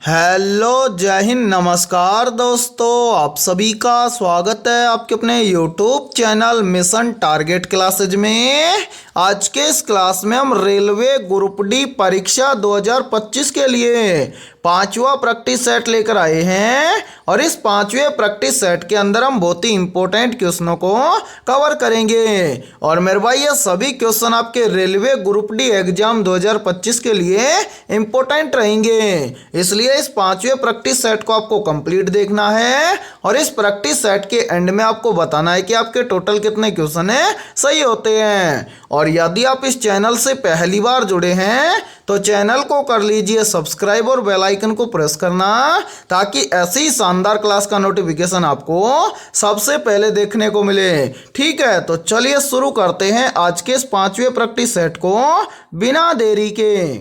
Hello, जय हिंद, नमस्कार दोस्तों। आप सभी का स्वागत है आपके अपने YouTube channel mission target classes में। आज के इस क्लास में हम रेलवे ग्रुप डी परीक्षा 2025 के लिए पांचवा प्रैक्टिस सेट लेकर आए हैं और इस पांचवें प्रैक्टिस सेट के अंदर हम बहुत ही इंपॉर्टेंट क्वेश्चनों को कवर करेंगे। और मेरे भाई ये सभी क्वेश्चन आपके रेलवे ग्रुप डी एग्जाम 2025 के लिए इंपॉर्टेंट रहेंगे, इसलिए इस पांचवें प्रैक्टिस सेट को आपको कंप्लीट देखना है और इस प्रैक्टिस सेट के एंड में आपको बताना है कि आपके टोटल कितने क्वेश्चन है सही होते हैं। और यदि आप इस चैनल से पहली बार जुड़े हैं तो चैनल को कर लीजिए सब्सक्राइब और बेल आइकन को प्रेस करना, ताकि ऐसी ही शानदार क्लास का नोटिफिकेशन आपको सबसे पहले देखने को मिले। ठीक है, तो चलिए शुरू करते हैं आज के इस पांचवें प्रैक्टिस सेट को बिना देरी के।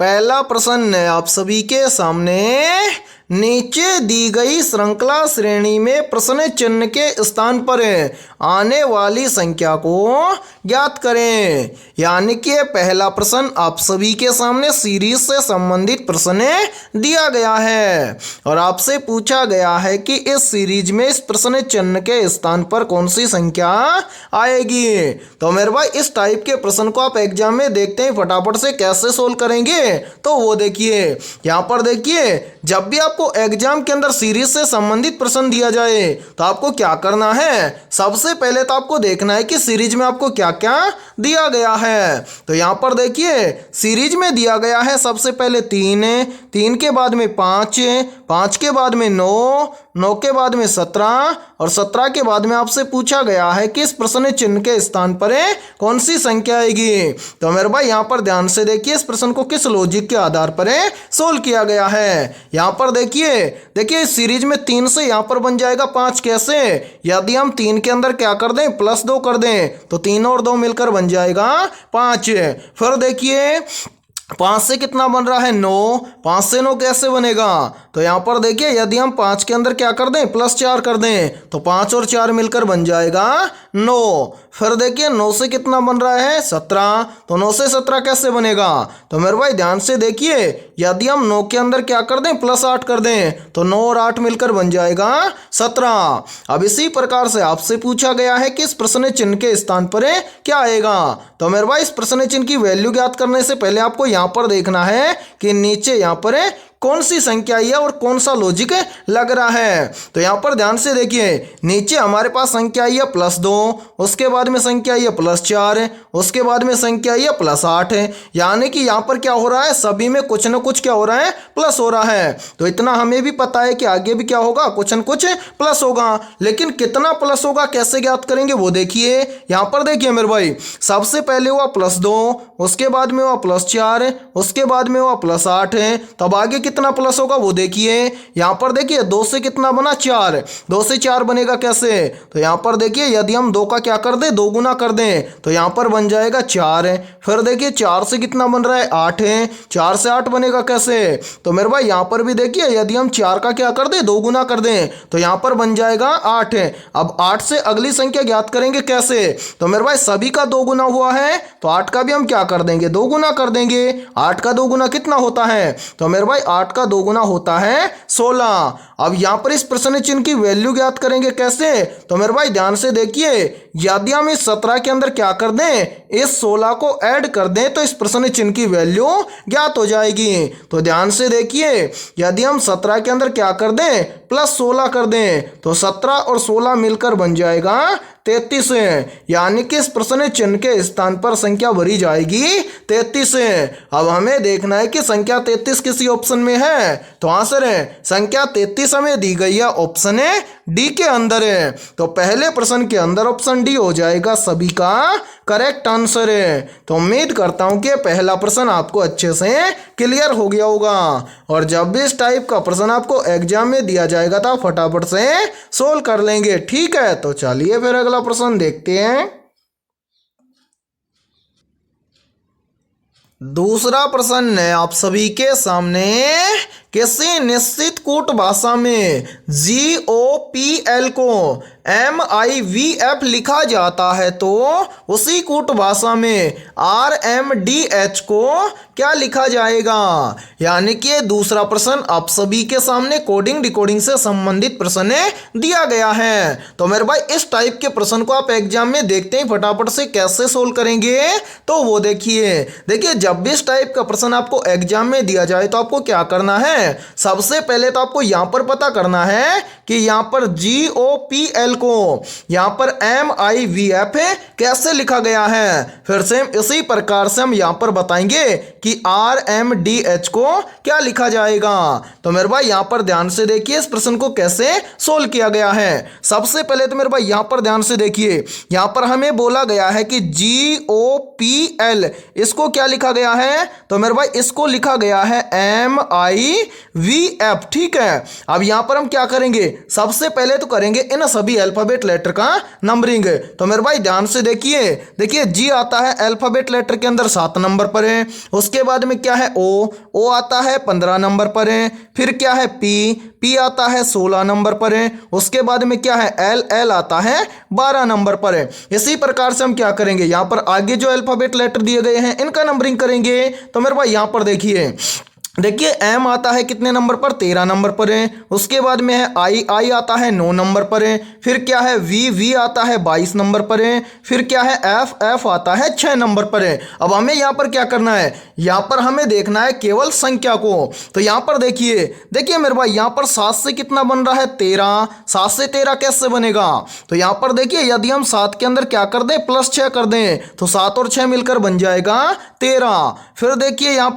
पहला प्रश्न है आप सभी के सामने, नीचे दी गई श्रृंखला श्रेणी में प्रश्न चिन्ह के स्थान पर आने वाली संख्या को ज्ञात करें। यानी कि पहला प्रश्न आप सभी के सामने सीरीज से संबंधित प्रश्न दिया गया है और आपसे पूछा गया है कि इस सीरीज में इस प्रश्न चिन्ह के स्थान पर कौन सी संख्या आएगी। तो मेरे भाई इस टाइप के प्रश्न को आप एग्जाम में देखते हैं फटाफट से कैसे सोल्व करेंगे, तो वो देखिए यहाँ पर देखिए, जब भी आपको एग्जाम के अंदर सीरीज से संबंधित प्रश्न दिया जाए तो आपको क्या करना है, सबसे पहले तो आपको देखना है कि सीरीज में आपको क्या क्या दिया गया है। तो यहाँ पर देखिए सीरीज में दिया गया है सबसे पहले 3, 3 के बाद में 5, 5 के बाद में 9, 9 के बाद में 17 और 17 के बाद में आपसे पूछा गया है कि इस प्रश्न चिन्ह के स्थान पर कौन सी संख्या आएगी। तो मेरे भाई यहाँ पर ध्यान से देखिए इस प्रश्न को किस लॉजिक के आधार पर सोल्व किया गया है। यहाँ पर देखिए इस सीरीज में 3 से यहाँ पर बन जाएगा 5। कैसे, यदि हम 3 के अंदर क्या कर दें +2 कर दें तो 3 और 2 मिलकर बन जाएगा 5। फिर देखिए 5 से कितना बन रहा है 9, 5 से 9 कैसे बनेगा, तो यहाँ पर देखिए यदि हम 5 के अंदर क्या कर दें +4 कर दें तो 5 और 4 मिलकर बन जाएगा 9। फिर देखिए 9 से कितना बन रहा है 17, तो 9 से 17 कैसे बनेगा, तो मेरे भाई ध्यान से देखिए यदि हम 9 के अंदर क्या कर दें +8 कर दें तो 9 और 8 मिलकर बन जाएगा 17। अब इसी प्रकार से आपसे पूछा गया है कि इस प्रश्न चिन्ह के स्थान पर क्या आएगा। तो मेरे भाई इस प्रश्न चिन्ह की वैल्यू ज्ञात करने से पहले आपको यहाँ पर देखना है कि नीचे यहाँ पर कौन सी संख्या है और कौन सा लॉजिक लग रहा है। तो यहाँ पर ध्यान से देखिए नीचे हमारे पास संख्या आई है +2, उसके बाद में संख्या आई है +4, उसके बाद में संख्या आई है +8 है। यानी कि यहाँ पर क्या हो रहा है, सभी में कुछ न कुछ क्या हो रहा है प्लस हो रहा है। तो इतना हमें भी पता है कि आगे भी क्या होगा, कुछ न कुछ प्लस होगा, लेकिन कितना प्लस होगा कैसे ज्ञात करेंगे वो देखिए। यहाँ पर देखिए मेरे भाई सबसे पहले हुआ +2, उसके बाद में हुआ +4, उसके बाद में हुआ +8 है। तब आगे कितना प्लस होगा वो देखिए। यहां पर देखिए 2 से कितना बना 4, 2 से 4 बनेगा कैसे, तो यहां पर देखिए यदि हम 2 का क्या कर दें 2 गुना कर दें तो यहां पर बन जाएगा 4 है। फिर देखिए 4 से कितना बन रहा है 8 है, 4 से 8 बनेगा कैसे, तो मेरे भाई यहां पर भी देखिए यदि हम 4 का क्या कर दें 2 गुना कर दें तो यहां पर बन जाएगा 8 है। अब 8 से अगली संख्या ज्ञात करेंगे कैसे, तो मेरे भाई सभी का 2 गुना हुआ है तो 8 का भी हम क्या कर देंगे 2 गुना कर देंगे। 8 का 2 गुना कितना होता है, तो मेरे भाई 8 का 2 गुना होता है 16। अब यहां पर इस प्रश्न चिन्ह की वैल्यू ज्ञात करेंगे कैसे, तो मेरे भाई ध्यान से देखिए यदि हम इस 17 के अंदर क्या कर दें इस 16 को ऐड कर दें तो इस प्रश्न चिन्ह की वैल्यू ज्ञात हो जाएगी। तो ध्यान से देखिए यदि हम 17 के अंदर क्या कर दें +16 कर दें तो 17 और 16 मिलकर बन जाएगा 33 है। यानी कि इस प्रश्न चिन्ह के स्थान पर संख्या भरी जाएगी 33 है। अब हमें देखना है कि संख्या 33 किसी ऑप्शन में है, तो आंसर है संख्या 33 हमें दी गई है ऑप्शन डी के अंदर है। तो पहले प्रश्न के अंदर ऑप्शन डी हो जाएगा सभी का करेक्ट आंसर है। तो उम्मीद करता हूं कि पहला प्रश्न आपको अच्छे से क्लियर हो गया होगा और जब भी इस टाइप का प्रश्न आपको एग्जाम में दिया जाएगा तो फटाफट से सोल्व कर लेंगे। ठीक है, तो चलिए फिर अगला प्रश्न देखते हैं। दूसरा प्रश्न है आप सभी के सामने, किसी निश्चित कूट भाषा में GOPL को MIVF लिखा जाता है तो उसी कूट भाषा में RMDH को क्या लिखा जाएगा। यानी कि दूसरा प्रश्न आप सभी के सामने कोडिंग डिकोडिंग से संबंधित प्रश्न दिया गया है। तो मेरे भाई इस टाइप के प्रश्न को आप एग्जाम में देखते ही फटाफट से कैसे सोल्व करेंगे, तो वो देखिए जब भी इस टाइप का प्रश्न आपको एग्जाम में दिया जाए तो आपको क्या करना है, सबसे पहले तो आपको यहां पर पता करना है कि यहां पर GOPL को यहां पर MIVF कैसे लिखा गया है। फिर से इसी प्रकार से हम यहां पर बताएंगे कि RMDH को क्या लिखा जाएगा। तो मेरे भाई यहां पर ध्यान से देखिए इस प्रश्न को कैसे सोल्व किया गया है। सबसे पहले तो मेरे भाई यहां पर ध्यान से देखिए, यहां पर हमें बोला गया है कि GOPL इसको क्या लिखा गया है, तो मेरे भाई इसको लिखा गया है MIVF। ठीक है, अब यहां पर हम क्या करेंगे, सबसे पहले तो करेंगे इन सभी अल्फाबेट लेटर का नंबरिंग। तो मेरे भाई ध्यान से देखिए जी आता है अल्फाबेट लेटर के अंदर 7 नंबर पर है। उसके बाद में क्या है ओ आता है 15 नंबर पर है। फिर क्या है पी आता है 16 नंबर पर है। उसके बाद में क्या है एल आता है 12 नंबर पर है। इसी प्रकार से हम क्या करेंगे, यहां पर आगे जो अल्फाबेट लेटर दिए गए हैं इनका नंबरिंग करेंगे। तो मेरे भाई यहां पर देखिए एम आता है कितने नंबर पर, 13 नंबर पर है। उसके बाद में है आई आता है 9 नंबर पर है। फिर क्या है वी आता है 22 नंबर पर है। फिर क्या है एफ आता है 6 नंबर पर है। अब हमें यहाँ पर क्या करना है, यहाँ पर हमें देखना है केवल संख्या को। तो यहाँ पर देखिए मेरे भाई यहाँ पर 7 से कितना बन रहा है 13, 7 से 13 कैसे बनेगा। तो यहाँ पर देखिए यदि हम 7 के अंदर क्या कर दें +6 कर दें तो 7 और 6 मिलकर बन जाएगा 13। फिर देखिए यहाँ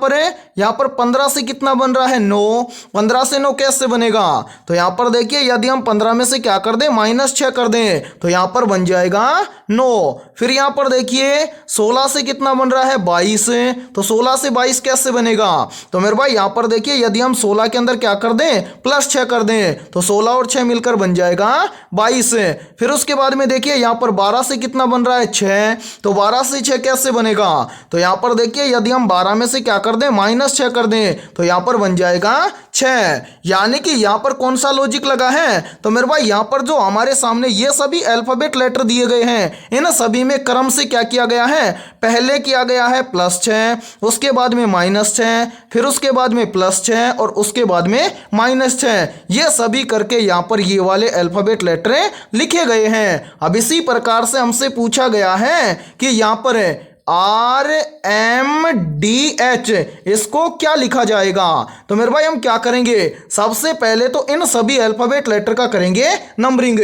पर 15 से कितना बन रहा है 9, 15 से 9 कैसे बनेगा। तो यहाँ पर देखिए यदि हम 15 में से क्या कर दें -6 कर दें तो यहाँ पर बन जाएगा 9। फिर यहाँ पर देखिए 16 से कितना बन रहा है 22, तो 16 से 22 कैसे बनेगा। तो मेरे भाई यहाँ पर देखिए यदि हम 16 के अंदर क्या कर दें +6 कर दें तो 16 और 6 मिलकर बन जाएगा 22। फिर उसके बाद में देखिए यहाँ पर 12 से कितना बन रहा है 6, तो 12 से 6 कैसे बनेगा। तो यहाँ पर देखिए यदि हम 12 में से क्या कर दें -6 कर दें तो यहाँ पर बन जाएगा 6। यानी कि यहाँ पर कौन सा लॉजिक लगा है, तो मेरे भाई यहाँ पर जो हमारे सामने ये सभी अल्फाबेट लेटर दिए गए हैं इन सभी में क्रम से क्या किया गया है, पहले किया गया है +6, उसके बाद में -6, फिर उसके बाद में +6 और उसके बाद में -6। ये सभी करके यहाँ पर ये वाले अल्फाबेट लेटर लिखे गए हैं। अब इसी प्रकार से हमसे पूछा गया है कि यहाँ पर RMDH इसको क्या लिखा जाएगा। तो मेरे भाई हम क्या करेंगे, सबसे पहले तो इन सभी अल्फाबेट लेटर का करेंगे नंबरिंग।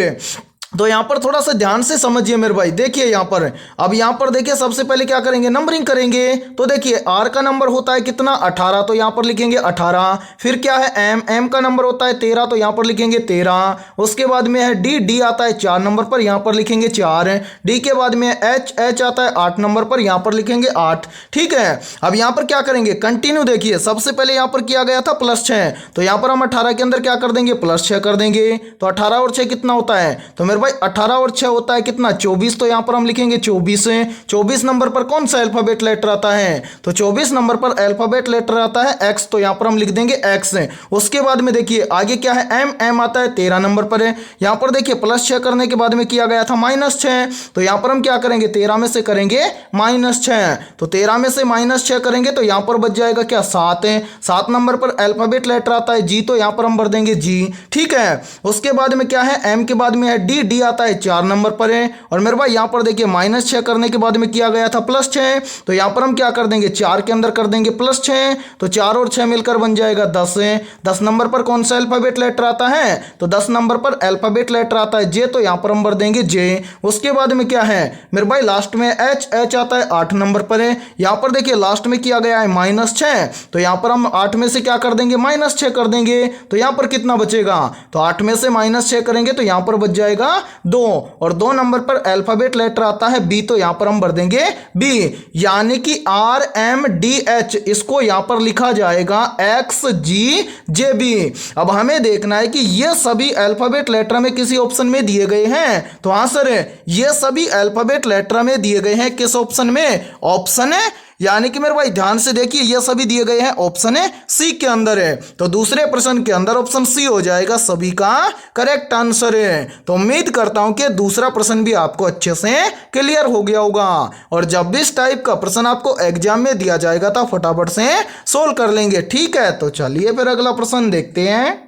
तो यहाँ पर थोड़ा सा ध्यान से समझिए मेरे भाई, देखिए यहाँ पर अब यहाँ पर देखिए सबसे पहले क्या करेंगे नंबरिंग करेंगे। तो देखिए आर का नंबर होता है कितना 18, तो यहाँ पर लिखेंगे 18। फिर क्या है एम का नंबर होता है 13, तो यहाँ पर लिखेंगे 13। उसके बाद में है डी आता है 4 नंबर पर, यहाँ पर लिखेंगे 4। डी के बाद में एच आता है 8 नंबर पर, यहाँ पर लिखेंगे 8। ठीक है, अब यहाँ पर क्या करेंगे कंटिन्यू। देखिए सबसे पहले यहाँ पर किया गया था +6, तो यहाँ पर हम 18 के अंदर क्या कर देंगे +6 कर देंगे। तो 18 और 6 कितना होता है, तो मेरे भाई 18 और 6 होता है कितना 24, तो यहां पर हम लिखेंगे 24 है। 24 नंबर पर कौन सा अल्फाबेट लेटर आता है, तो 24 नंबर पर अल्फाबेट लेटर आता है X, तो यहां पर हम लिख देंगे X। उसके बाद में देखिए आगे क्या है M आता है 13 नंबर पर है। यहां पर देखिए +6 करने के बाद में किया गया था -6, तो यहां पर हम क्या करेंगे 13 में से करेंगे -6, तो 13 में से -6 करेंगे तो यहां पर बच जाएगा क्या 7 है। 7 नंबर पर अल्फाबेट लेटर आता है G, तो यहां पर हम भर देंगे G। ठीक है, उसके बाद में क्या है M के बाद में है डी आता है 4 नंबर पर है। और मेरे भाई यहाँ पर देखिए -6 करने के बाद में किया गया था +6, तो यहाँ पर हम क्या कर देंगे 4 के अंदर कर देंगे +6, तो 4 और 6 मिलकर बन जाएगा 10 है। 10 नंबर पर कौन सा अल्फाबेट लेटर आता है, तो 10 नंबर पर अल्फाबेट लेटर आता है J, तो यहाँ पर हम भर देंगे J। उसके बाद में क्या है मेरे भाई लास्ट में H आता है 8 नंबर पर है। यहाँ पर देखिए लास्ट में किया गया है -6, तो यहाँ पर हम 8 में से क्या कर देंगे -6 कर देंगे, तो यहाँ पर कितना बचेगा, तो 8 में से -6 करेंगे तो यहाँ पर बच जाएगा 2। और 2 नंबर पर अल्फाबेट लेटर आता है B, तो यहां पर हम भर देंगे B। यानी कि RMDH इसको यहां पर लिखा जाएगा XGJB। अब हमें देखना है कि ये सभी अल्फाबेट लेटर में किसी ऑप्शन में दिए गए हैं, तो हाँ सर ये सभी अल्फाबेट लेटर में दिए गए हैं किस ऑप्शन में, ऑप्शन यानी कि मेरे भाई ध्यान से देखिए ये सभी दिए गए हैं ऑप्शन है सी के अंदर है, तो दूसरे प्रश्न के अंदर ऑप्शन सी हो जाएगा सभी का करेक्ट आंसर है। तो उम्मीद करता हूं कि दूसरा प्रश्न भी आपको अच्छे से क्लियर हो गया होगा, और जब भी इस टाइप का प्रश्न आपको एग्जाम में दिया जाएगा तो फटाफट से सोल्व कर लेंगे। ठीक है, तो चलिए फिर अगला प्रश्न देखते हैं।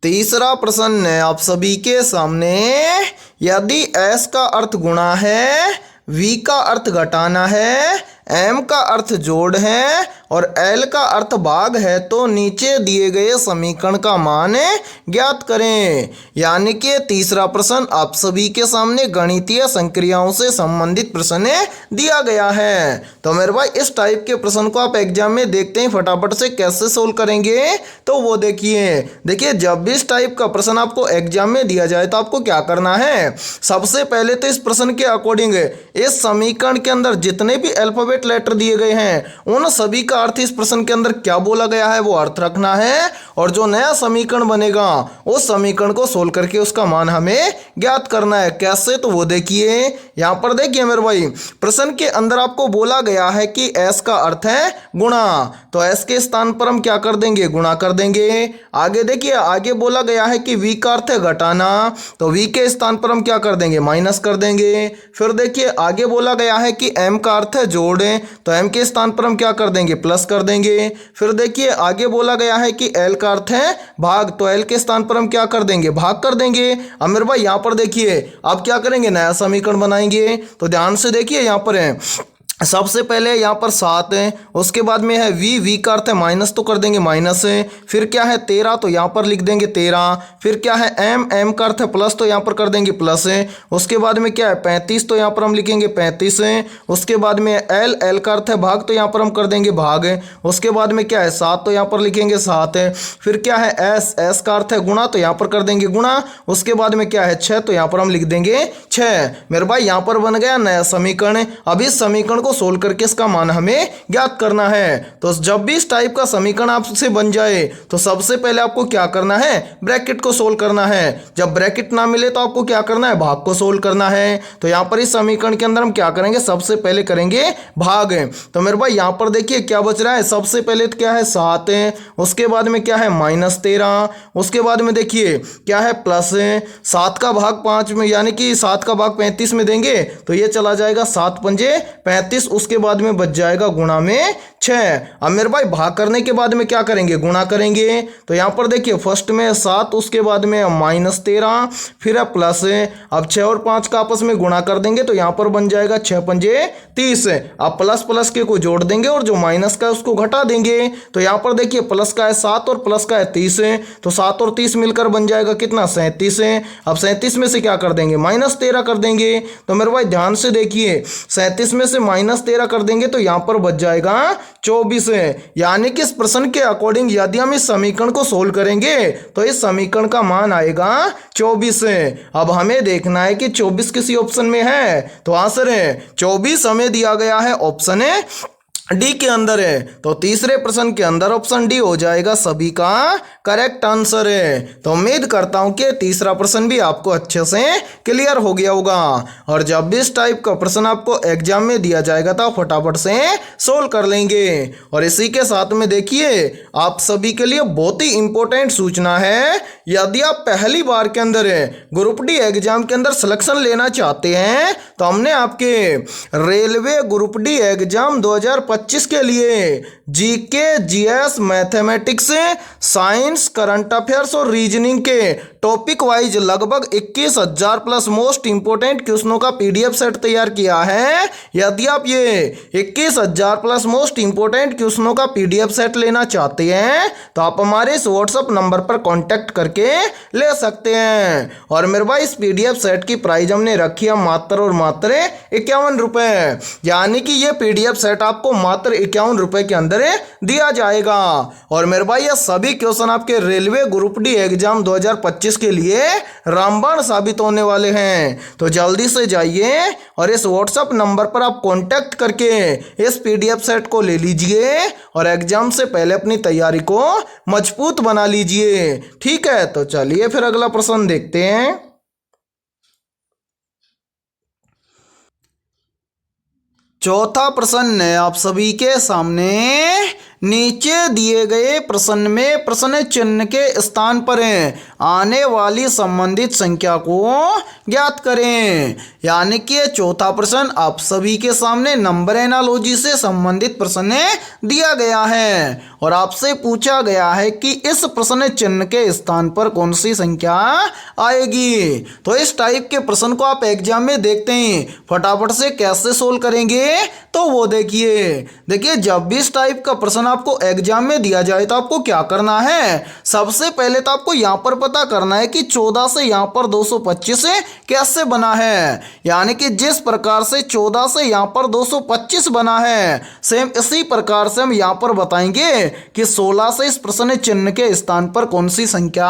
तीसरा प्रश्न है आप सभी के सामने, यदि एस का अर्थ गुणा है, वी का अर्थ घटाना है, एम का अर्थ जोड़ है और एल का अर्थ भाग है तो नीचे दिए गए समीकरण का मान ज्ञात करें। यानी कि तीसरा प्रश्न आप सभी के सामने गणितीय संक्रियाओं से संबंधित प्रश्न दिया गया है। तो मेरे भाई इस टाइप के प्रश्न को आप एग्जाम में देखते हैं फटाफट से कैसे सोल्व करेंगे, तो वो देखिए जब भी इस टाइप का प्रश्न आपको एग्जाम में दिया जाए तो आपको क्या करना है, सबसे पहले तो इस प्रश्न के अकॉर्डिंग इस समीकरण के अंदर जितने भी अल्फाबेट लेटर दिए गए हैं उन सभी का अर्थ इस प्रश्न के अंदर क्या बोला गया है वो अर्थ रखना है, और जो नया समीकरण बनेगा उस समीकरण को सोल्व करके उसका मान हमें ज्ञात करना है। कैसे, तो वो देखिए यहां पर देखिए मेरे भाई प्रश्न के अंदर आपको बोला गया है कि एस का अर्थ है गुणा, तो एस के स्थान पर हम क्या कर देंगे, गुणा कर देंगे। आगे देखिए आगे बोला गया है कि वी का अर्थ है घटाना, तो वी के स्थान पर हम क्या कर देंगे, माइनस कर देंगे। फिर देखिए आगे बोला गया है कि एम का अर्थ है जोड़ें, तो एम के स्थान पर हम क्या कर देंगे, प्लस कर देंगे। फिर देखिए आगे बोला गया है कि एल का अर्थ है भाग, तो एल के स्थान पर हम क्या कर देंगे, भाग कर देंगे। अब मेरे भाई यहाँ पर देखिए आप क्या करेंगे, नया समीकरण बनाएंगे। तो ध्यान से देखिए यहाँ पर है सबसे पहले यहाँ पर 7 है, उसके बाद में है वी का अर्थ है माइनस, तो कर देंगे माइनस है। फिर क्या है 13, तो यहाँ पर लिख देंगे 13। फिर क्या है एम का अर्थ है प्लस, तो यहाँ पर कर देंगे प्लस है। उसके बाद में क्या है 35, तो यहाँ पर हम लिखेंगे 35 है। उसके बाद में एल का अर्थ है भाग, तो यहाँ पर हम कर देंगे भाग है। उसके बाद में क्या है 7, तो यहाँ पर लिखेंगे 7 है। फिर क्या है एस का अर्थ है गुणा, तो यहाँ पर कर देंगे गुणा। उसके बाद में क्या है 6, तो यहाँ पर हम लिख देंगे 6। मेरे भाई यहाँ पर बन गया नया समीकरण। अब इस समीकरण को सोल्व करके इसका मान हमें ज्ञात करना है। तो जब भी इस टाइप का समीकरण आपसे बन जाए तो सबसे पहले आपको क्या करना है, ब्रैकेट को सोल्व करना है। जब ब्रैकेट ना मिले तो आपको क्या करना है, भाग को सोल्व करना है। तो यहां पर इस समीकरण के अंदर हम क्या करेंगे, सबसे पहले करेंगे भाग। तो मेरे भाई यहां पर देखिए क्या बच रहा है, सबसे पहले तो क्या है 7 है, उसके बाद में क्या है -13, उसके बाद में देखिए क्या है प्लस 7 का भाग 5 में, यानी कि 7 का भाग 35 में देंगे तो ये चला जाएगा 7 पंजे 35। उसके बाद में बच जाएगा गुणा में 6। अब मेरे भाई भाग करने के बाद में क्या करेंगे, गुणा करेंगे। तो यहाँ पर देखिए फर्स्ट में 7, उसके बाद में -13, फिर है प्लस। अब 6 और 5 का आपस में गुणा कर देंगे तो यहाँ पर बन जाएगा 6 पंजे 30। अब प्लस प्लस के को जोड़ देंगे और जो माइनस का है उसको घटा देंगे। तो यहाँ पर देखिए प्लस का है 7 और प्लस का है 30, तो 7 और 30 मिलकर बन जाएगा कितना, 37। अब 37 में से क्या कर देंगे, -13 कर देंगे। तो मेरे भाई ध्यान से देखिए 37 में से -13 कर देंगे तो यहां पर बच जाएगा 24 है। यानी कि इस प्रश्न के अकॉर्डिंग यदि हम इस समीकरण को सोल्व करेंगे तो इस समीकरण का मान आएगा 24 है। अब हमें देखना है कि 24 किसी ऑप्शन में है, तो आंसर है 24 हमें दिया गया है ऑप्शन है डी के अंदर है। तो तीसरे प्रश्न के अंदर ऑप्शन डी हो जाएगा सभी का करेक्ट आंसर है। तो उम्मीद करता हूं कि तीसरा प्रश्न भी आपको अच्छे से क्लियर हो गया होगा, और जब भी इस टाइप का प्रश्न आपको एग्जाम में दिया जाएगा तो फटाफट से सोल्व कर लेंगे। और इसी के साथ में देखिए आप सभी के लिए बहुत ही इंपॉर्टेंट सूचना है, यदि आप पहली बार के अंदर ग्रुप डी एग्जाम के अंदर सिलेक्शन लेना चाहते हैं तो हमने आपके रेलवे ग्रुप डी एग्जाम 2025 के लिए GK, GS, mathematics, science, current affairs और रीजनिंग के टॉपिक वाइज लगभग 21,000 प्लस मोस्ट इंपोर्टेंट क्वेश्चनों का पीडीएफ सेट तैयार किया है। यदि आप ये 21,000 प्लस मोस्ट इंपोर्टेंट क्वेश्चनों का पीडीएफ सेट लेना चाहते हैं तो आप हमारे इस व्हाट्सएप नंबर पर कांटेक्ट करके ले सकते हैं। और मेरे भाई इस पीडीएफ सेट की प्राइस हमने रखी है मात्र और मात्र 51 रुपए, यानी कि ये पीडीएफ सेट आपको मात्र 51 रुपए के अंदर दिया जाएगा। और मेरे भाई ये सभी क्वेश्चन आपके रेलवे ग्रुप डी एग्जाम 2025 के लिए रामबाण साबित होने वाले हैं। तो जल्दी से जाइए और इस व्हाट्सएप नंबर पर आप कांटेक्ट करके इस पीडीएफ सेट को ले लीजिए और एग्जाम से पहले अपनी तैयारी को मजबूत बना लीजिए। ठीक है, तो चलिए फिर अगला प्रश्न देखते हैं। चौथा प्रश्न है आप सभी के सामने। नीचे दिए गए प्रश्न में प्रश्न चिन्ह के स्थान पर आने वाली संबंधित संख्या को ज्ञात करें। यानी कि चौथा प्रश्न आप सभी के सामने नंबर एनालॉजी से संबंधित प्रश्न दिया गया है और आपसे पूछा गया है कि इस प्रश्न चिन्ह के स्थान पर कौन सी संख्या आएगी। तो इस टाइप के प्रश्न को आप एग्जाम में देखते हैं, फटाफट से कैसे सोल्व करेंगे तो वो देखिए जब भी इस टाइप का प्रश्न आपको एग्जाम में दिया जाए तो आपको क्या करना है। सबसे पहले तो आपको यहाँ पर पता करना है कि 14 से यहाँ पर 225 कैसे बना है। यानी कि जिस प्रकार से 14 से यहाँ पर 225 बना है, सेम इसी प्रकार से हम यहाँ पर बताएंगे कि 16 से इस प्रश्न चिन्ह के स्थान पर कौन सी संख्या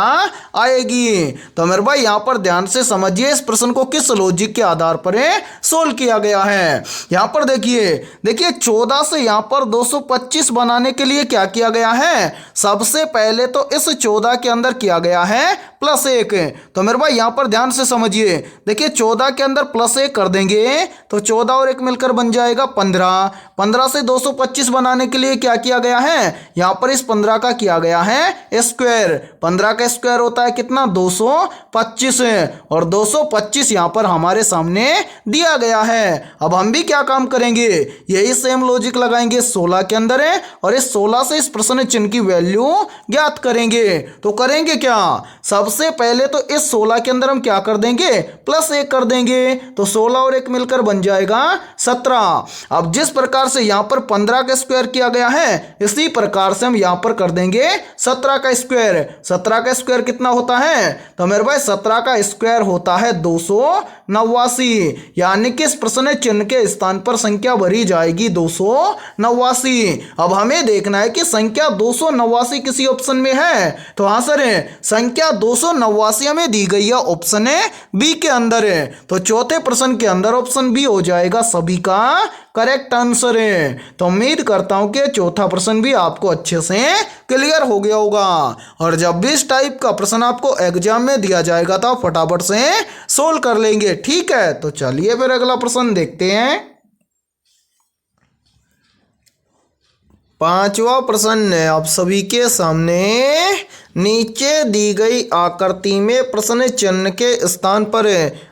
आएगी। तो मेरे भाई यहाँ पर ध्यान से समझिए इस प्रश्न को किस लॉजिक के आधार पर सोल्व किया गया है। यहाँ पर देखिए 14 से यहाँ पर 225 बनाने के लिए क्या किया गया है। सबसे पहले तो इस 14 के अंदर किया गया है +1। तो मेरे भाई यहाँ पर ध्यान से समझिए, देखिए 14 के अंदर +1 कर देंगे तो 14 और 1 मिलकर बन जाएगा 15। 15 से 225 बनाने के लिए क्या किया गया है, यहाँ पर इस 15 का किया गया है स्क्वायर। 15 का स्क्वायर होता है कितना, 225 और 225 यहाँ पर हमारे सामने दिया गया है। अब हम भी क्या काम करेंगे, यही सेम लॉजिक लगाएंगे 16 के अंदर है और इस 16 से इस प्रश्न चिन्ह की वैल्यू ज्ञात करेंगे। तो करेंगे क्या, सबसे पहले तो इस 16 के अंदर हम क्या कर देंगे, +1 कर देंगे तो 16 और 1 मिलकर बन जाएगा 17। अब जिस प्रकार से यहाँ पर 15 का स्क्वायर किया गया है, इसी प्रकार से हम यहाँ पर कर देंगे 17 का स्क्वायर। 17 का स्क्वायर कितना होता है, तो मेरे भाई 17 का स्क्वायर होता है 289। यानी कि इस प्रश्न चिन्ह के स्थान पर संख्या भरी जाएगी 289। अब हमें देखना है कि संख्या 289 किसी ऑप्शन में है। तो हाँ सर, संख्या 289 हमें दी गई है ऑप्शन बी के अंदर है। तो चौथे प्रश्न के अंदर ऑप्शन बी हो जाएगा सभी का करेक्ट आंसर है। तो उम्मीद करता हूं कि चौथा प्रश्न भी आपको अच्छे से क्लियर हो गया होगा। और जब भी इस टाइप का प्रश्न आपको एग्जाम में दिया जाएगा तो आप फटाफट से सोल्व कर लेंगे। ठीक है, तो चलिए फिर अगला प्रश्न देखते हैं। पांचवा प्रश्न है आप सभी के सामने। नीचे दी गई आकृति में प्रश्न चिन्ह के स्थान पर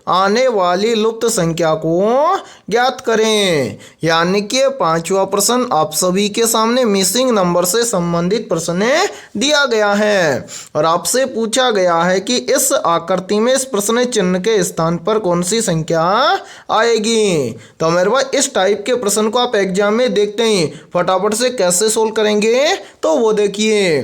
आने वाली लुप्त संख्या को ज्ञात करें। यानी कि पांचवा प्रश्न आप सभी के सामने मिसिंग नंबर से संबंधित प्रश्न दिया गया है और आपसे पूछा गया है कि इस आकृति में इस प्रश्न चिन्ह के स्थान पर कौन सी संख्या आएगी। तो मेरे भाई इस टाइप के प्रश्न को आप एग्जाम में देखते ही फटाफट से कैसे सोल्व करेंगे तो वो देखिए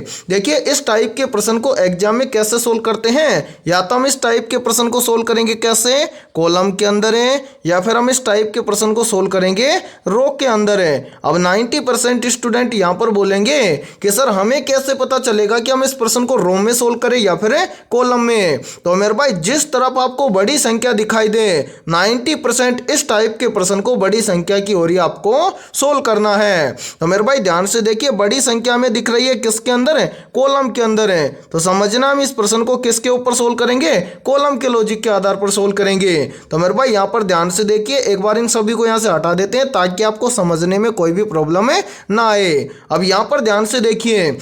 इस टाइप के प्रश्न को एग्जाम में कैसे सोल्व करते हैं। या तो हम इस टाइप के प्रश्न को सोल्व करेंगे कैसे, कॉलम के अंदर है, या फिर हम इस टाइप के प्रश्न को सोल्व करेंगे रो के अंदर है। अब 90% स्टूडेंट यहां पर बोलेंगे कि सर हमें कैसे पता चलेगा कि हम इस प्रश्न को रो में सोल्व करें या फिर कॉलम में। तो मेरे भाई जिस तरफ आपको बड़ी संख्या दिखाई दे 90% इस टाइप के प्रश्न को बड़ी संख्या की ओर ही आपको सोल्व करना है। तो मेरे भाई ध्यान से देखिए, बड़ी संख्या में दिख रही है किसके अंदर है, कॉलम के अंदर है। तो समझना हम इस प्रश्न को किसके ऊपर सोल्व करेंगे, कॉलम के लॉजिक के आधार पर सोल्व करेंगे। तो मेरे भाई यहां पर ध्यान से देखिए, एक बार इन सभी को यहां से हटा देते हैं ताकि आपको समझने में कोई भी प्रॉब्लम ना आए। अब यहां पर ध्यान से देखिए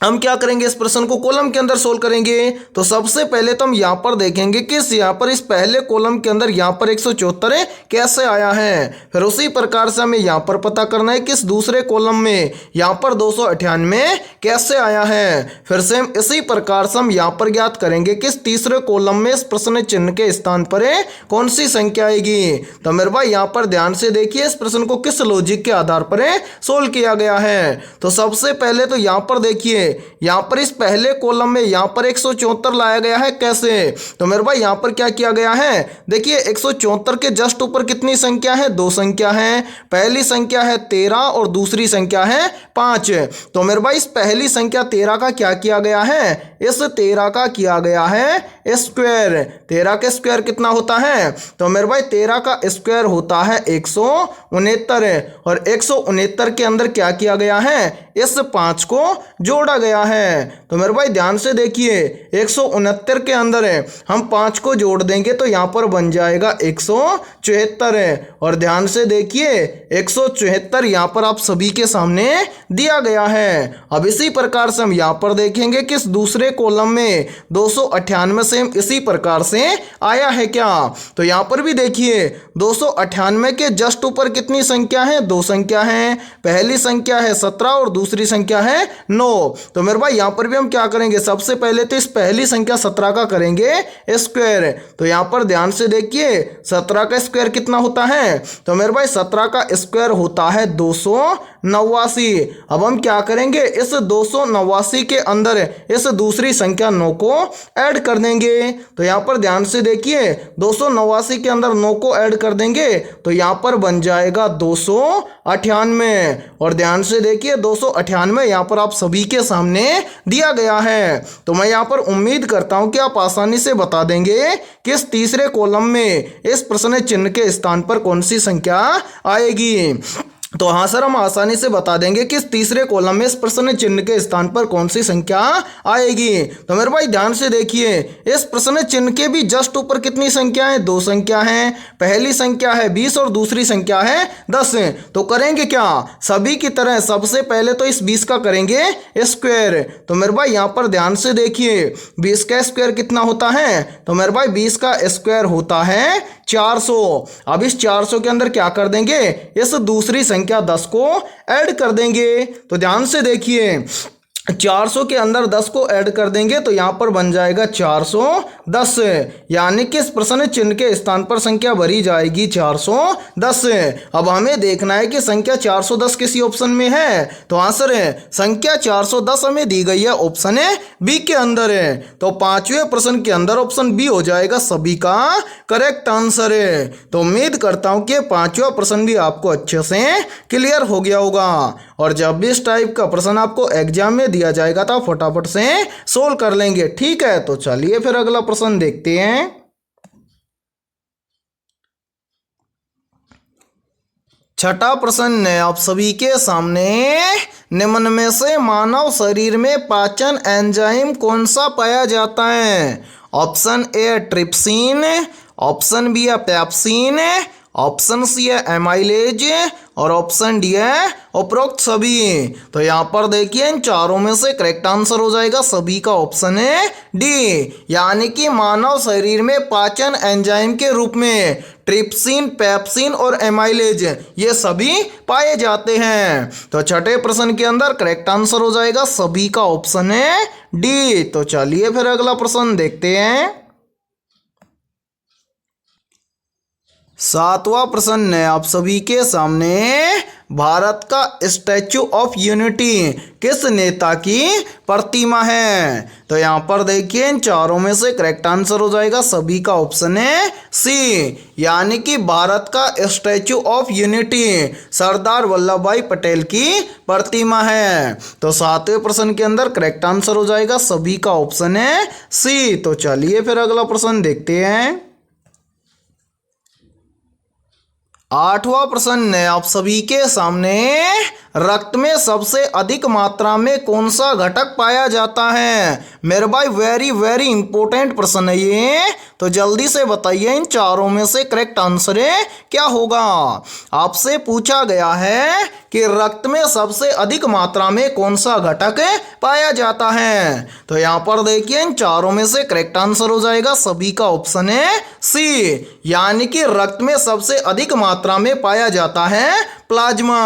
हम क्या करेंगे, इस प्रश्न को कॉलम के अंदर सोल्व करेंगे। तो सबसे पहले तो हम यहाँ पर देखेंगे कि यहाँ पर इस पहले कॉलम के अंदर यहाँ पर 174 कैसे आया है। फिर उसी प्रकार से हमें यहाँ पर पता करना है कि इस दूसरे कॉलम में यहाँ पर 298 कैसे आया है। फिर सेम इसी प्रकार से हम यहाँ पर ज्ञात करेंगे कि इस तीसरे कॉलम में इस प्रश्न चिन्ह के स्थान पर कौन सी संख्या आएगी। तो मेरे भाई यहाँ पर ध्यान से देखिए इस प्रश्न को किस लॉजिक के आधार पर सोल्व किया गया है। तो सबसे पहले तो यहाँ पर देखिए, यहां पर इस पहले कॉलम में यहां पर 174 लाया गया है कैसे। तो मेरे भाई यहां पर क्या किया गया है, देखिए 174 के जस्ट ऊपर कितनी संख्या है, 2 संख्या है। पहली संख्या है 13 और दूसरी संख्या है 5। तो मेरे भाई इस पहली संख्या 13 का क्या किया गया है, इस 13 का किया गया है स्क्वायर। 13 का स्क्वायर कितना होता है? तो मेरे भाई 13 का स्क्वायर होता है 169, और 169 के अंदर क्या किया गया है? इस 5 को जोड़ा गया है। तो मेरे भाई ध्यान से देखिए, 169 के अंदर हम 5 को जोड़ देंगे तो यहाँ पर बन जाएगा 174, और ध्यान से देखिए 174 यहाँ पर आप सभी के सामने दिया गया है। अब इसी प्रकार से हम यहाँ पर देखेंगे कि इस दूसरे कॉलम में 298 से इसी प्रकार से आया है क्या? तो यहाँ पर भी देखिए 298 के जस्ट ऊपर कितनी संख्या है? 2 संख्या है। पहली संख्या है 17 और दूसरी संख्या है 9। तो मेरे भाई यहाँ पर भी हम क्या करेंगे? सबसे पहले तो इस पहली संख्या 17 का करेंगे स्क्वायर। तो यहाँ पर ध्यान से देखिए 17 का स्क्वायर कितना होता है? तो मेरे भाई 17 का स्क्वायर होता है 289। अब हम क्या करेंगे? इस 289 के अंदर इस दूसरी संख्या 9 को ऐड कर देंगे। तो यहाँ पर ध्यान से देखिए 289 के अंदर 9 को ऐड कर देंगे तो यहाँ पर बन जाएगा 298, और ध्यान से देखिए 298 यहाँ पर आप सभी के सामने दिया गया है। तो मैं यहाँ पर उम्मीद करता हूँ कि आप आसानी से बता देंगे कि इस तीसरे कॉलम में इस प्रश्न चिन्ह के स्थान पर कौन सी संख्या आएगी। तो हाँ सर, हम आसानी से बता देंगे कि इस तीसरे कॉलम में इस प्रश्न चिन्ह के स्थान पर कौन सी संख्या आएगी। तो मेरे भाई ध्यान से देखिए, इस प्रश्न चिन्ह के भी जस्ट ऊपर कितनी संख्या है? 2 संख्या है। पहली संख्या है 20 और दूसरी संख्या है 10। तो करेंगे क्या? सभी की तरह सबसे पहले तो इस 20 का करेंगे स्क्वायर। तो मेरे भाई यहाँ पर ध्यान से देखिए 20 का स्क्वायर कितना होता है? तो मेरे भाई 20 का स्क्वायर होता है 400। अब इस 400 के अंदर क्या कर देंगे? इस दूसरी संख्या 10 को ऐड कर देंगे। तो ध्यान से देखिए 400 के अंदर 10 को ऐड कर देंगे तो यहाँ पर बन जाएगा 410, यानी कि इस प्रश्न चिन्ह के स्थान पर संख्या भरी जाएगी 410। अब हमें देखना है कि संख्या 410 किसी ऑप्शन में है। तो आंसर है संख्या 410 हमें दी गई है ऑप्शन बी के अंदर है। तो 5वें प्रश्न के अंदर ऑप्शन बी हो जाएगा सभी का करेक्ट आंसर है। तो उम्मीद करता हूँ कि 5वां प्रश्न भी आपको अच्छे से क्लियर हो गया होगा, और जब भी इस टाइप का प्रश्न आपको एग्जाम में दिया जाएगा तो आप फटाफट से सोल्व कर लेंगे। ठीक है, तो चलिए फिर अगला प्रश्न देखते हैं। छठा प्रश्न है आप सभी के सामने, निम्न में से मानव शरीर में पाचन एंजाइम कौन सा पाया जाता है? Option A trypsin, option B है पेप्सिन, ऑप्शन सी है एमाइलेज, और ऑप्शन डी है उपरोक्त सभी। तो यहाँ पर देखिए इन चारों में से करेक्ट आंसर हो जाएगा सभी का ऑप्शन है डी, यानी कि मानव शरीर में पाचन एंजाइम के रूप में ट्रिप्सिन, पेप्सिन और एमाइलेज ये सभी पाए जाते हैं। तो छठे प्रश्न के अंदर करेक्ट आंसर हो जाएगा सभी का ऑप्शन है डी। तो चलिए फिर अगला प्रश्न देखते हैं। 7वां प्रश्न है आप सभी के सामने, भारत का स्टैचू ऑफ यूनिटी किस नेता की प्रतिमा है? तो यहाँ पर देखिए इन चारों में से करेक्ट आंसर हो जाएगा सभी का ऑप्शन है सी, यानी कि भारत का statue of unity Sardar Vallabh भाई पटेल की प्रतिमा है। तो 7वें प्रश्न के अंदर करेक्ट आंसर हो जाएगा सभी का ऑप्शन है सी। तो चलिए फिर अगला प्रश्न देखते हैं। 8वां प्रश्न है आप सभी के सामने, रक्त में सबसे अधिक मात्रा में कौन सा घटक पाया जाता है? मेरे भाई वेरी वेरी इंपॉर्टेंट प्रश्न है ये, तो जल्दी से बताइए इन चारों में से करेक्ट आंसर है क्या होगा। आपसे पूछा गया है कि रक्त में सबसे अधिक मात्रा में कौन सा घटक पाया जाता है। तो यहाँ पर देखिए इन चारों में से करेक्ट आंसर हो जाएगा सभी का ऑप्शन है सी, यानी कि रक्त में सबसे अधिक मात्रा में पाया जाता है प्लाज्मा।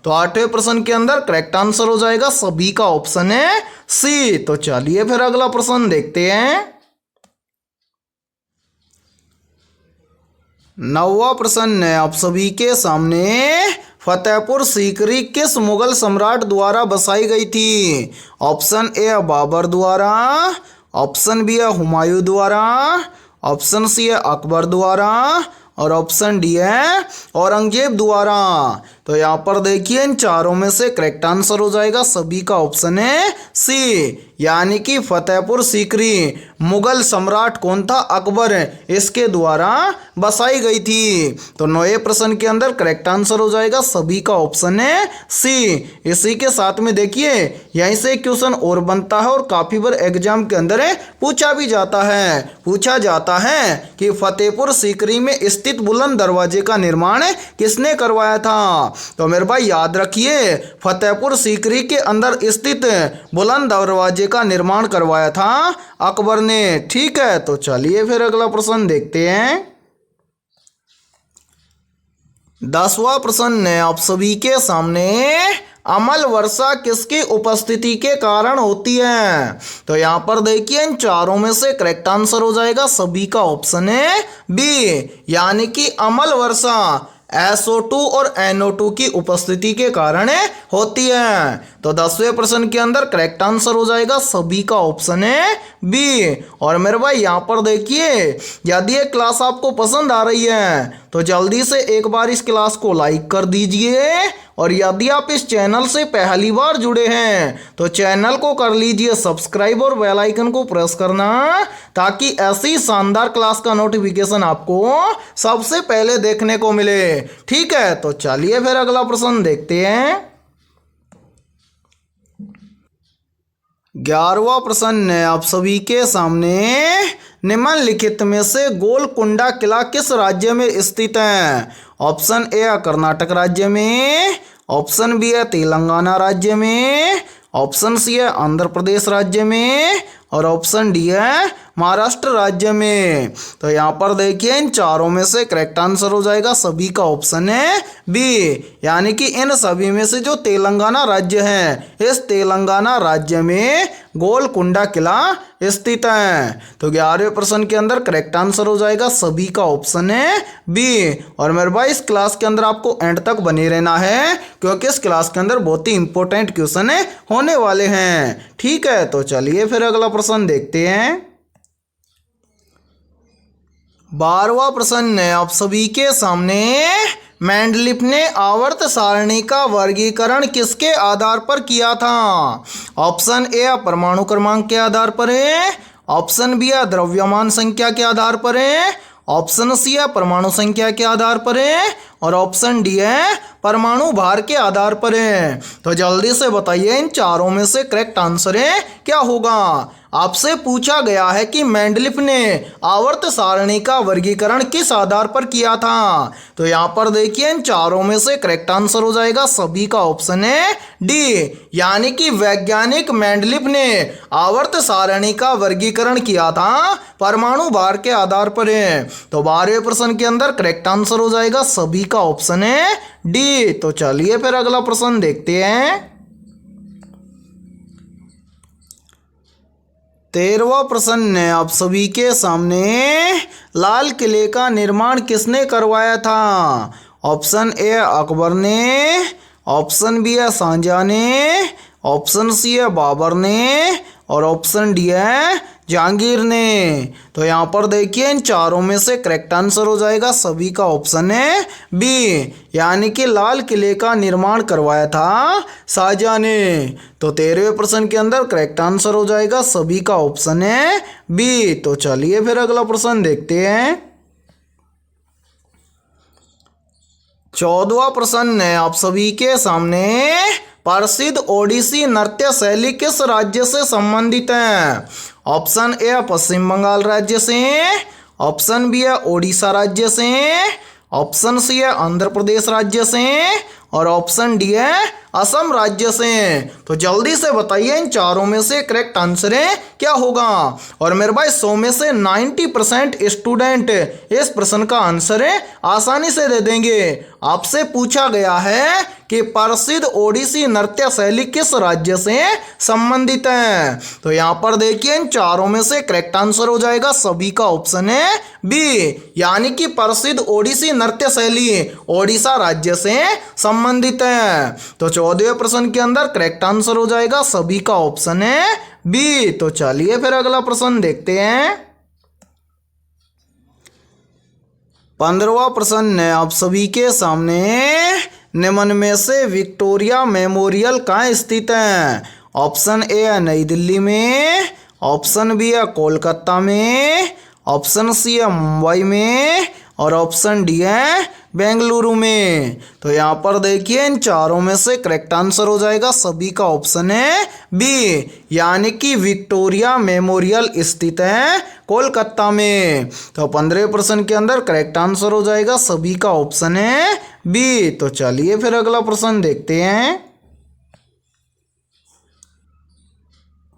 तो 8वें प्रश्न के अंदर करेक्ट आंसर हो जाएगा सभी का ऑप्शन है सी। तो चलिए फिर अगला प्रश्न देखते हैं। 9वां प्रश्न है आप सभी के सामने, फतेहपुर सीकरी किस मुगल सम्राट द्वारा बसाई गई थी? ऑप्शन ए बाबर द्वारा, ऑप्शन बी है हुमायूं द्वारा, ऑप्शन सी है अकबर द्वारा, और ऑप्शन डी है औरंगजेब द्वारा। तो यहाँ पर देखिए इन चारों में से करेक्ट आंसर हो जाएगा सभी का ऑप्शन है सी, यानी कि फतेहपुर सीकरी मुगल सम्राट कौन था? अकबर, इसके द्वारा बसाई गई थी। तो 9वें प्रश्न के अंदर करेक्ट आंसर हो जाएगा सभी का ऑप्शन है सी। इसी के साथ में देखिए यहीं से क्वेश्चन और बनता है और काफी बार एग्जाम के अंदर पूछा भी जाता है। पूछा जाता है कि फतेहपुर सीकरी में स्थित बुलंद दरवाजे का निर्माण किसने करवाया था? तो मेरे भाई याद रखिए, फतेहपुर सीकरी के अंदर स्थित बुलंद दरवाजे का निर्माण करवाया था अकबर ने। ठीक है, तो चलिए फिर अगला प्रश्न देखते हैं। 10वां प्रश्न है आप सभी के सामने, अमल वर्षा किसकी उपस्थिति के कारण होती है? तो यहां पर देखिए इन चारों में से करेक्ट आंसर हो जाएगा सभी का ऑप्शन है बी, यानी कि अमल वर्षा SO2 और NO2 की उपस्थिति के कारण होती है। तो 10वें प्रश्न के अंदर करेक्ट आंसर हो जाएगा सभी का ऑप्शन है बी। और मेरे भाई यहाँ पर देखिए, यदि ये क्लास आपको पसंद आ रही है तो जल्दी से एक बार इस क्लास को लाइक कर दीजिए, और यदि आप इस चैनल से पहली बार जुड़े हैं तो चैनल को कर लीजिए सब्सक्राइब और बेल आइकन को प्रेस करना, ताकि ऐसी शानदार क्लास का नोटिफिकेशन आपको सबसे पहले देखने को मिले। ठीक है, तो चलिए फिर अगला प्रश्न देखते हैं। 11वां प्रश्न है आप सभी के सामने, निम्नलिखित में से गोलकुंडा किला किस राज्य में स्थित है? ऑप्शन ए है कर्नाटक राज्य में, ऑप्शन बी है तेलंगाना राज्य में, ऑप्शन सी है आंध्र प्रदेश राज्य में, और ऑप्शन डी है महाराष्ट्र राज्य में। तो यहाँ पर देखिए इन चारों में से करेक्ट आंसर हो जाएगा सभी का ऑप्शन है बी, यानी कि इन सभी में से जो तेलंगाना राज्य है, इस तेलंगाना राज्य में गोलकुंडा किला स्थित है। तो 11वें प्रश्न के अंदर करेक्ट आंसर हो जाएगा सभी का ऑप्शन है बी। और मेरे भाई इस क्लास के अंदर आपको एंड तक बने रहना है, क्योंकि इस क्लास के अंदर बहुत ही इंपॉर्टेंट क्वेश्चन होने वाले हैं। ठीक है, तो चलिए फिर अगला प्रश्न देखते हैं। 12वां प्रश्न है आप सभी के सामने, मेंडलीफ ने आवर्त सारणी का वर्गीकरण किसके आधार पर किया था? ऑप्शन ए परमाणु क्रमांक के आधार पर है, ऑप्शन बी द्रव्यमान संख्या के आधार पर है, ऑप्शन सी है परमाणु संख्या के आधार पर है, और ऑप्शन डी है परमाणु भार के आधार पर है। तो जल्दी से बताइए इन चारों में से करेक्ट आंसर क्या होगा? आपसे पूछा गया है कि मेंडलीफ ने आवर्त सारणी का वर्गीकरण किस आधार पर किया था। तो यहाँ पर देखिए इन चारों में से करेक्ट आंसर हो जाएगा सभी का ऑप्शन है डी, यानी कि वैज्ञानिक मेंडलीफ ने आवर्त सारणी का वर्गीकरण किया था परमाणु भार के आधार पर है। तो 12वें प्रश्न के अंदर करेक्ट आंसर हो जाएगा सभी का ऑप्शन है डी। तो चलिए फिर अगला प्रश्न देखते हैं। 13वां प्रश्न है आप सभी के सामने, लाल किले का निर्माण किसने करवाया था? ऑप्शन ए अकबर ने, ऑप्शन बी है शाहजहां ने, ऑप्शन सी है बाबर ने, और ऑप्शन डी है जहांगीर ने। तो यहाँ पर देखिए इन चारों में से करेक्ट आंसर हो जाएगा सभी का ऑप्शन है बी, यानी कि लाल किले का निर्माण करवाया था शाहजहां ने। तो 13वें प्रश्न के अंदर करेक्ट आंसर हो जाएगा सभी का ऑप्शन है बी। तो चलिए फिर अगला प्रश्न देखते हैं। 14वां प्रश्न है आप सभी के सामने, प्रसिद्ध ओडिसी नृत्य शैली किस राज्य से संबंधित है? ऑप्शन ए पश्चिम बंगाल राज्य से, ऑप्शन बी है ओडिशा राज्य से, ऑप्शन सी है आंध्र प्रदेश राज्य से, और ऑप्शन डी है असम राज्य से। तो जल्दी से बताइए इन चारों में से करेक्ट आंसर क्या होगा? और मेरे भाई 100 में से 90% स्टूडेंट इस प्रश्न का आंसर आसानी से दे देंगे। आपसे पूछा गया है कि प्रसिद्ध ओडिसी नृत्य शैली किस राज्य से संबंधित है। तो यहाँ पर देखिए इन चारों में से करेक्ट आंसर हो जाएगा सभी का ऑप्शन है बी, यानी कि प्रसिद्ध ओडिसी नृत्य शैली ओडिशा राज्य से संबंधित है। तो 14वें प्रश्न के अंदर करेक्ट आंसर हो जाएगा सभी का ऑप्शन है बी। तो चलिए फिर अगला प्रश्न देखते हैं। 15वां प्रश्न है आप सभी के सामने, निम्न में से विक्टोरिया मेमोरियल कहाँ स्थित है? ऑप्शन ए है नई दिल्ली में, ऑप्शन बी है कोलकाता में, ऑप्शन सी है मुंबई में और ऑप्शन डी है बेंगलुरु में। तो यहाँ पर देखिए इन चारों में से करेक्ट आंसर हो जाएगा सभी का ऑप्शन है बी, यानी कि विक्टोरिया मेमोरियल स्थित है कोलकाता में। तो 15 प्रश्न के अंदर करेक्ट आंसर हो जाएगा सभी का ऑप्शन है बी। तो चलिए फिर अगला प्रश्न देखते हैं।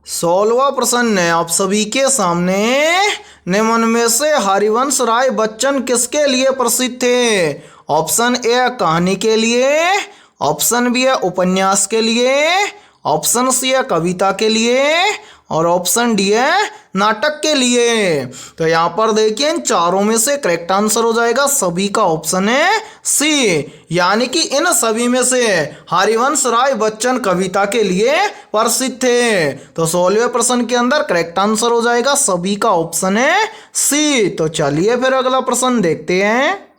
16वां प्रश्न है आप सभी के सामने, निम्न में से हरिवंश राय बच्चन किसके लिए प्रसिद्ध थे? ऑप्शन ए है कहानी के लिए, ऑप्शन बी है उपन्यास के लिए, ऑप्शन सी है कविता के लिए और ऑप्शन डी है नाटक के लिए। तो यहाँ पर देखिए इन चारों में से करेक्ट आंसर हो जाएगा सभी का ऑप्शन है सी, यानी कि इन सभी में से हरिवंश राय बच्चन कविता के लिए प्रसिद्ध थे। तो 16वें प्रश्न के अंदर करेक्ट आंसर हो जाएगा सभी का ऑप्शन है सी। तो चलिए फिर अगला प्रश्न देखते हैं।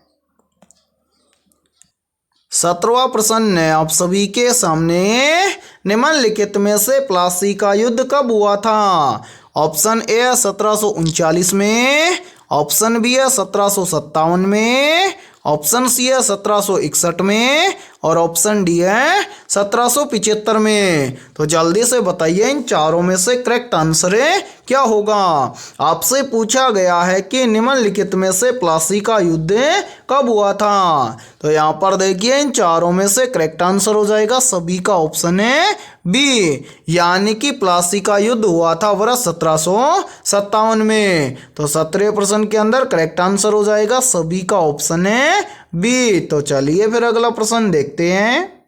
17वां प्रश्न है आप सभी के सामने, निम्नलिखित में से प्लासी का युद्ध कब हुआ था? ऑप्शन ए है 1739 में, ऑप्शन बी है 1757 में, ऑप्शन सी है 1761 में और ऑप्शन डी है 1775 में। तो जल्दी से बताइए इन चारों में से करेक्ट आंसर है क्या होगा? आपसे पूछा गया है कि निम्नलिखित में से प्लासी का युद्ध कब हुआ था। तो यहाँ पर देखिए इन चारों में से करेक्ट आंसर हो जाएगा सभी का ऑप्शन है बी, यानी कि प्लासी का युद्ध हुआ था वर्ष 1757 में। तो 17वें प्रश्न के अंदर करेक्ट आंसर हो जाएगा सभी का ऑप्शन है बी। तो चलिए फिर अगला प्रश्न देखते हैं।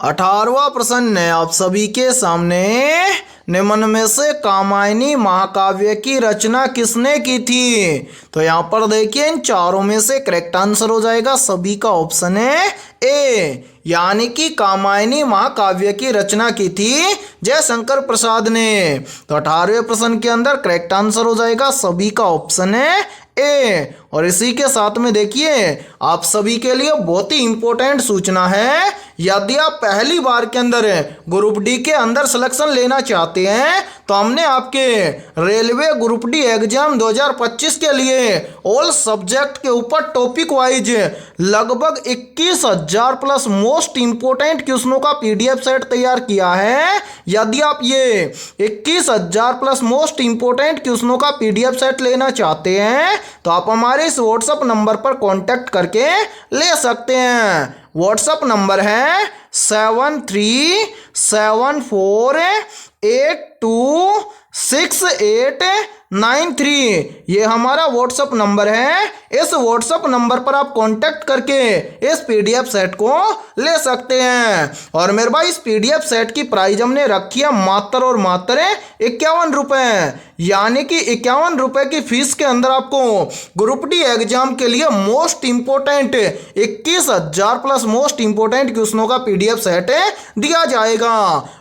18वां प्रश्न है आप सभी के सामने, निम्न में से कामायनी महाकाव्य की रचना किसने की थी? तो यहाँ पर देखिए इन चारों में से करेक्ट आंसर हो जाएगा सभी का ऑप्शन है ए, यानी कि कामायनी महाकाव्य की रचना की थी जयशंकर प्रसाद ने। तो 18वें प्रश्न के अंदर करेक्ट आंसर हो जाएगा सभी का ऑप्शन है ए। और इसी के साथ में देखिए आप सभी के लिए बहुत ही इंपॉर्टेंट सूचना है, यदि आप पहली बार के अंदर ग्रुप डी के अंदर सिलेक्शन लेना चाहते हैं तो हमने आपके रेलवे ग्रुप डी एग्जाम 2025 के लिए ऑल सब्जेक्ट के ऊपर टॉपिक वाइज लगभग 21,000 प्लस मोस्ट इंपोर्टेंट क्वेश्चनों का पीडीएफ सेट तैयार किया है। यदि आप ये 21,000 प्लस मोस्ट इंपोर्टेंट क्वेश्चनों का पीडीएफ सेट लेना चाहते हैं तो आप हमारे इस व्हाट्सएप नंबर पर कांटेक्ट करके ले सकते हैं। व्हाट्सएप नंबर है 7374826893। ये हमारा व्हाट्सएप नंबर है। इस व्हाट्सएप नंबर पर आप कांटेक्ट करके इस पीडीएफ सेट को ले सकते हैं। और मेरे भाई इस पीडीएफ सेट की प्राइस हमने रखी है मात्र और मात्र 51 रुपये, यानी कि 51 रुपये की फीस के अंदर आपको ग्रुप डी एग्जाम के लिए most important 21,000 plus most important क्वेश्चनों का पीडीएफ सेट दिया जाएगा।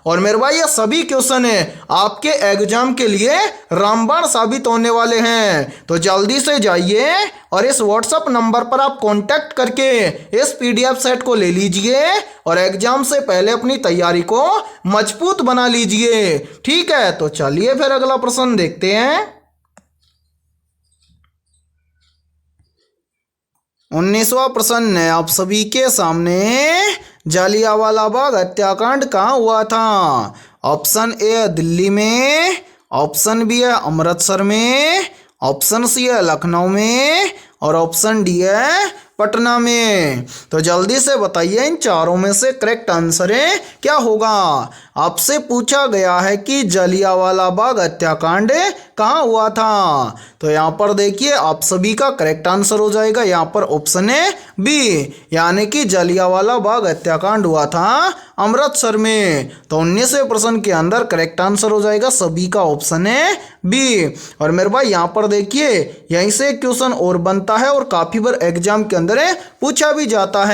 और मेरे भाई ये सभी क्वेश्चन आपके एग्जाम के लिए रामबाण साबित होने वाले हैं। तो जल्दी से जाइए और इस व्हाट्सएप नंबर पर आप कांटेक्ट करके इस पीडीएफ सेट को ले लीजिए और एग्जाम से पहले अपनी तैयारी को मजबूत बना लीजिए। ठीक है, तो चलिए फिर अगला प्रश्न देखते हैं। 19वां प्रश्न है आप सभी के सामने, जालियांवाला बाग हत्याकांड कहाँ हुआ था? ऑप्शन ए है दिल्ली में, ऑप्शन बी है अमृतसर में, ऑप्शन सी है लखनऊ में और ऑप्शन डी है पटना में। तो जल्दी से बताइए इन चारों में से करेक्ट आंसर क्या होगा? आपसे पूछा गया है कि जालियांवाला बाग हत्याकांड कहाँ हुआ था। तो यहाँ पर देखिए आप सभी का करेक्ट आंसर हो जाएगा यहाँ पर ऑप्शन बी, यानी कि जालियांवाला बाग हत्याकांड हुआ था अमृतसर में। तो 19वें प्रश्न के अंदर करेक्ट आंसर हो जाएगा सभी का ऑप्शन बी। और मेरे भाई यहाँ पर देखिए यहीं से क्वेश्चन और बनता है और काफी बार एग्जाम के अंदर पूछा भी जाता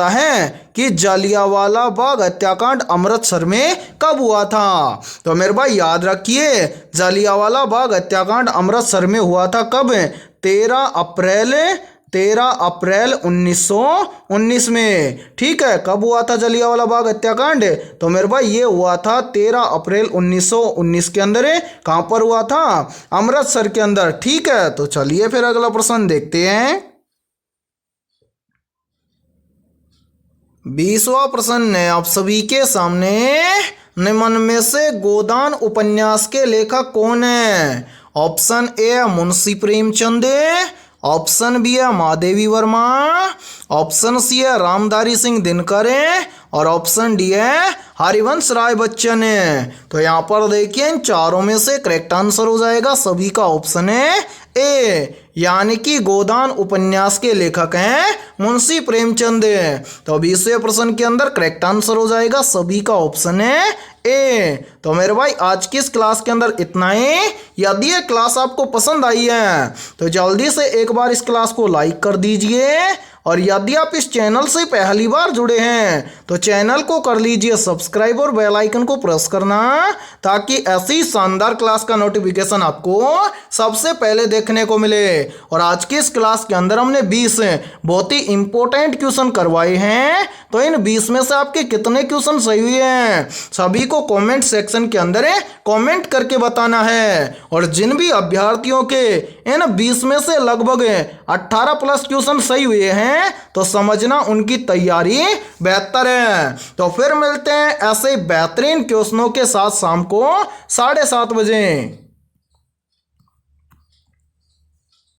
है कि जालियांवाला बाग हत्याकांड अमृतसर में कब हुआ था। तो मेरे भाई याद रखिए जालियांवाला बाग हत्याकांड अमृतसर में हुआ था कब? 13 अप्रैल 13 अप्रैल 1919 में। ठीक है, कब हुआ था जलियांवाला बाग हत्याकांड? तो मेरे भाई ये हुआ था 13 अप्रैल 1919 के अंदर। कहाँ पर हुआ था? अमृतसर के अंदर। ठीक है, तो चलिए फिर अगला प्रश्न देखते हैं। 20वां प्रश्न है आप सभी के सामने, निम्न में से गोदान उपन्यास के लेखक कौन है? ऑप्शन ए है मुंशी प्रेमचंद, ऑप्शन बी है महादेवी वर्मा, ऑप्शन सी है रामधारी सिंह दिनकर और ऑप्शन डी है हरिवंश राय बच्चन। तो यहाँ पर देखिए इन चारों में से करेक्ट आंसर हो जाएगा सभी का ऑप्शन है ए, यानी कि गोदान उपन्यास के लेखक हैं मुंशी प्रेमचंद। तो 20वें प्रश्न के अंदर करेक्ट आंसर हो जाएगा सभी का ऑप्शन है ए। तो मेरे भाई आज की इस क्लास के अंदर इतना ही। यदि ये क्लास आपको पसंद आई है तो जल्दी से एक बार इस क्लास को लाइक कर दीजिए, और यदि आप इस चैनल से पहली बार जुड़े हैं तो चैनल को कर लीजिए सब्सक्राइब और बेल आइकन को प्रेस करना, ताकि ऐसी शानदार क्लास का नोटिफिकेशन आपको सबसे पहले देखने को मिले। और आज की इस क्लास के अंदर हमने 20 बहुत ही इंपॉर्टेंट क्वेश्चन करवाए हैं। तो इन 20 में से आपके कितने क्वेश्चन सही हुए हैं सभी को कमेंट सेक्शन के अंदर कमेंट करके बताना है। और जिन भी अभ्यर्थियों के इन 20 में से लगभग 18 प्लस क्वेश्चन सही हुए हैं तो समझना उनकी तैयारी बेहतर है। तो फिर मिलते हैं ऐसे बेहतरीन क्वेश्चनों के साथ शाम को 7:30 बजे।